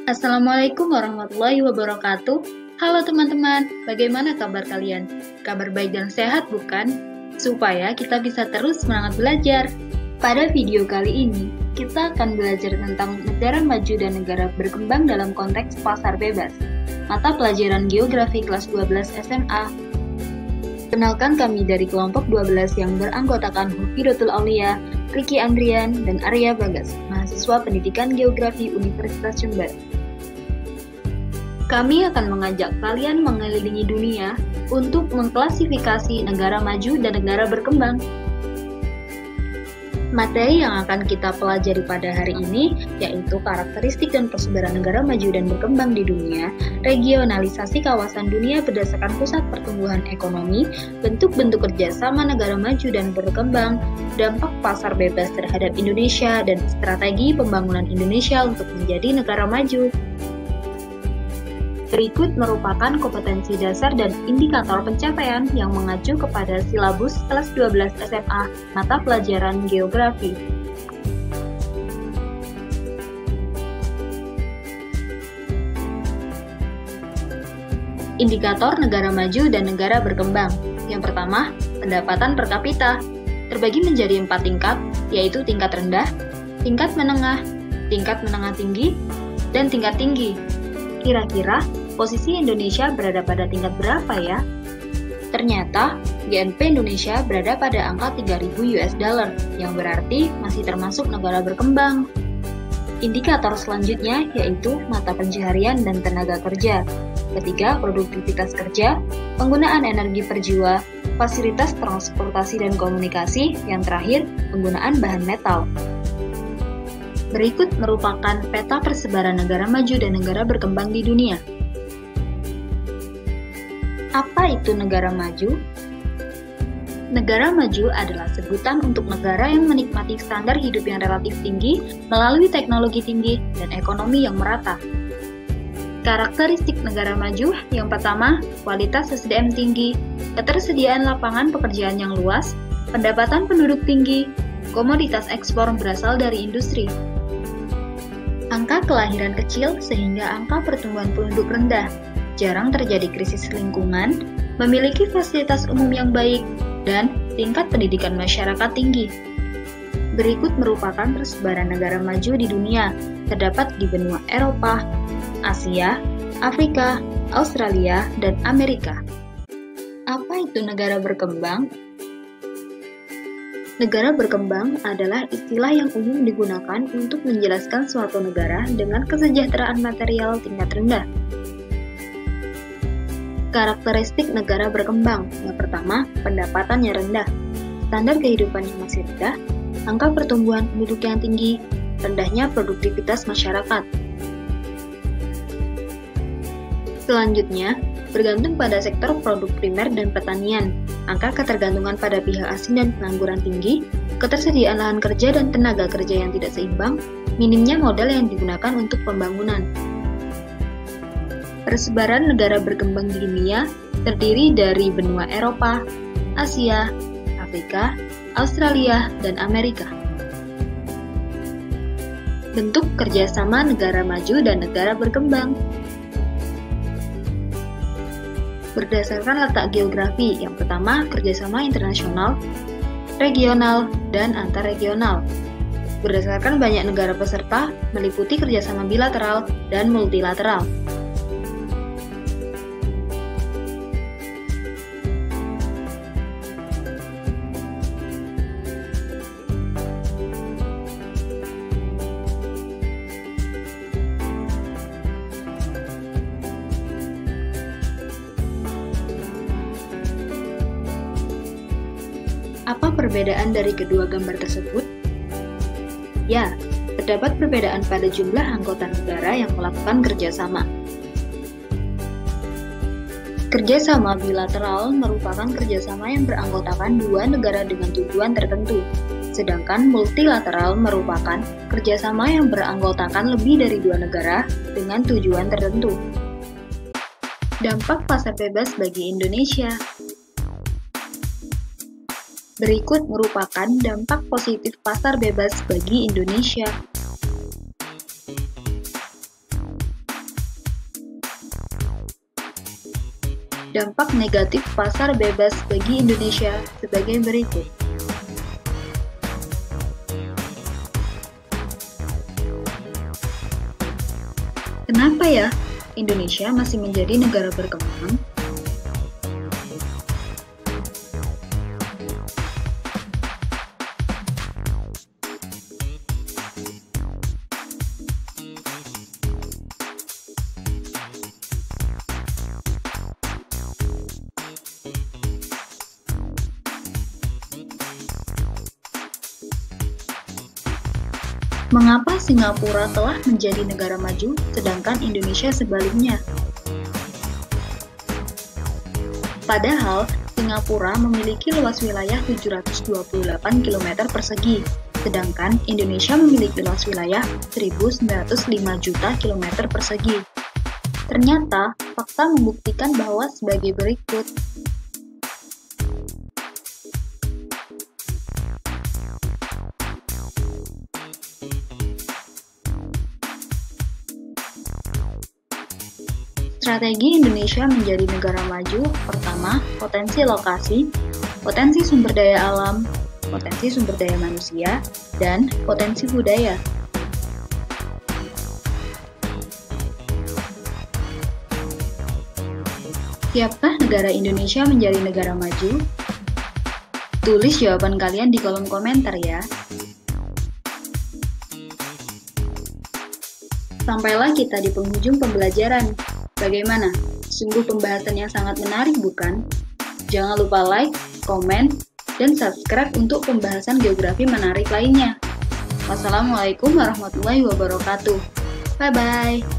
Assalamualaikum warahmatullahi wabarakatuh. Halo teman-teman, bagaimana kabar kalian? Kabar baik dan sehat bukan? Supaya kita bisa terus semangat belajar. Pada video kali ini, kita akan belajar tentang negara maju dan negara berkembang dalam konteks pasar bebas. Mata pelajaran Geografi kelas 12 SMA. Kenalkan kami dari kelompok 12 yang beranggotakan Hufidatul Aulia, Riki Andrian, dan Arya Bagas, mahasiswa Pendidikan Geografi Universitas Jember. Kami akan mengajak kalian mengelilingi dunia untuk mengklasifikasi negara maju dan negara berkembang. Materi yang akan kita pelajari pada hari ini yaitu karakteristik dan persebaran negara maju dan berkembang di dunia, regionalisasi kawasan dunia berdasarkan pusat pertumbuhan ekonomi, bentuk-bentuk kerjasama negara maju dan berkembang, dampak pasar bebas terhadap Indonesia, dan strategi pembangunan Indonesia untuk menjadi negara maju. Berikut merupakan kompetensi dasar dan indikator pencapaian yang mengacu kepada silabus kelas 12 SMA mata pelajaran Geografi. Indikator negara maju dan negara berkembang. Yang pertama, pendapatan per kapita. Terbagi menjadi 4 tingkat, yaitu tingkat rendah, tingkat menengah tinggi, dan tingkat tinggi. Kira-kira posisi Indonesia berada pada tingkat berapa ya? Ternyata GNP Indonesia berada pada angka 3.000 US dollar, yang berarti masih termasuk negara berkembang. Indikator selanjutnya yaitu mata pencaharian dan tenaga kerja. Ketiga, produktivitas kerja, penggunaan energi per jiwa, fasilitas transportasi dan komunikasi, yang terakhir, penggunaan bahan metal. Berikut merupakan peta persebaran negara maju dan negara berkembang di dunia. Apa itu negara maju? Negara maju adalah sebutan untuk negara yang menikmati standar hidup yang relatif tinggi melalui teknologi tinggi dan ekonomi yang merata. Karakteristik negara maju yang pertama, kualitas SDM tinggi, ketersediaan lapangan pekerjaan yang luas, pendapatan penduduk tinggi, komoditas ekspor berasal dari industri. Angka kelahiran kecil sehingga angka pertumbuhan penduduk rendah, jarang terjadi krisis lingkungan, memiliki fasilitas umum yang baik, dan tingkat pendidikan masyarakat tinggi. Berikut merupakan persebaran negara maju di dunia, terdapat di benua Eropa, Asia, Afrika, Australia, dan Amerika. Apa itu negara berkembang? Negara berkembang adalah istilah yang umum digunakan untuk menjelaskan suatu negara dengan kesejahteraan material tingkat rendah. Karakteristik negara berkembang. Yang pertama, pendapatan yang rendah, standar kehidupan yang masih rendah, angka pertumbuhan penduduk yang tinggi, rendahnya produktivitas masyarakat. Selanjutnya, bergantung pada sektor produk primer dan pertanian, angka ketergantungan pada pihak asing dan pengangguran tinggi, ketersediaan lahan kerja dan tenaga kerja yang tidak seimbang, minimnya modal yang digunakan untuk pembangunan. Persebaran negara berkembang di dunia terdiri dari benua Eropa, Asia, Afrika, Australia, dan Amerika. Bentuk kerjasama negara maju dan negara berkembang. Berdasarkan letak geografi, yang pertama kerjasama internasional, regional, dan antarregional. Berdasarkan banyak negara peserta, meliputi kerjasama bilateral dan multilateral. Apa perbedaan dari kedua gambar tersebut? Ya, terdapat perbedaan pada jumlah anggota negara yang melakukan kerjasama. Kerjasama bilateral merupakan kerjasama yang beranggotakan dua negara dengan tujuan tertentu, sedangkan multilateral merupakan kerjasama yang beranggotakan lebih dari dua negara dengan tujuan tertentu. Dampak pasar bebas bagi Indonesia. Berikut merupakan dampak positif pasar bebas bagi Indonesia. Dampak negatif pasar bebas bagi Indonesia sebagai berikut. Kenapa ya Indonesia masih menjadi negara berkembang? Mengapa Singapura telah menjadi negara maju, sedangkan Indonesia sebaliknya? Padahal, Singapura memiliki luas wilayah 728 km persegi, sedangkan Indonesia memiliki luas wilayah 1.905 juta km persegi. Ternyata, fakta membuktikan bahwa sebagai berikut. Strategi Indonesia menjadi negara maju, pertama, potensi lokasi, potensi sumber daya alam, potensi sumber daya manusia, dan potensi budaya. Siapkah negara Indonesia menjadi negara maju? Tulis jawaban kalian di kolom komentar ya. Sampailah kita di penghujung pembelajaran. Bagaimana? Sungguh pembahasan yang sangat menarik, bukan? Jangan lupa like, komen, dan subscribe untuk pembahasan geografi menarik lainnya. Wassalamualaikum warahmatullahi wabarakatuh. Bye-bye.